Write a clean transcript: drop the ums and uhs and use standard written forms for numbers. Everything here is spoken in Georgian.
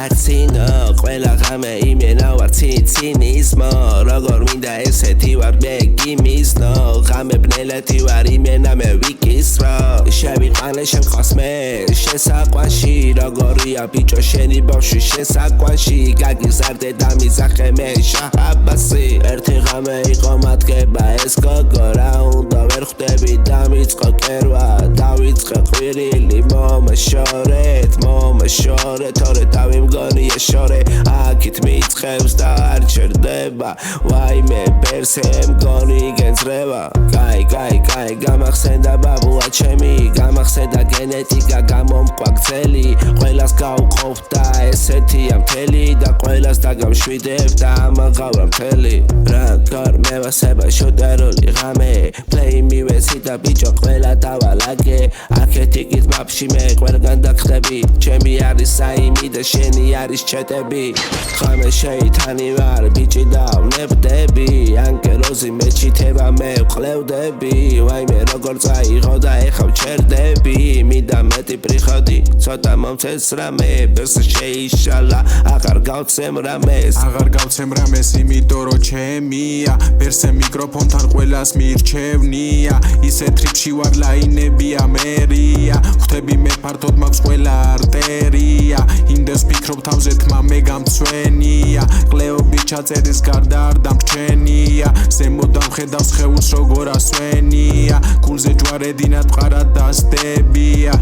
აქცინო ყველა ღამე იმენა ვარ ცინიზმო როგორ მინდა ესეთი ვარ მე გიმიზნო ღამე ბნელეთი ვარ იმენა მე ვიკისრო შევიყვანე შემხოს მე შესაყვანში როგორია ბიჭო შენი ბავშვი შესაყვანში გაგიზარდე და მიზახე მე შაჰაბასი ერთი ღამე იყო მათგება ეს გოგო რა უნდა ვერ ხვდები დამიწყო კერვა დავიწყე ყვირილი მომაშორეთ თორე დავიმგონი ეშორე აქით მიწყევს და არ ჩერდება ვაიმე ბერსე მგონი გენძრევა კაი გამახსენდა ბაბუა ჩემი გამახსენდა გენეტიკა გამომყვა გძელი ყველას გავყოფდა ესეთია მთელი და ყველას დაგამშვიდებ და ამაღავრა მთელი რა გარმევასება შუტერული ღამე პლეი მივეცი და ბიჭო ყველა დავალაგე აქეთ იქით მაპში მე ყველგან დაგხდები ჩემი არის საიმი და შენი არის ჩეტები ღამე შეიტანი ვარ ბიჭი დავნებდები ანკეროზი მეჩითება მე ვყლევდები ვაიმე როგორ წაიღო და ეხა ვჩერდები მინდა მეტი პრიხოდი ცოტა მომცეს რამე ბერს შეიშალა აღარ გავცემ რამეს იმიტომ რომ ჩემია ბერსე მიკროფონთან ყველას მირჩევნია ისე ტრიპში ვარ ლაინებია მერია ხვდები მე ფართოდ მაქვს ყველა არტერია იმდენს ვფიქრობ თავზე თმა მე გამცვენია ყლეობის ჩაწერის გარდა არ დამრჩენია ზემოდან ხედავს ხეულს როგორ ასვენია გულზე ჯვარედინად მყარად დასდებია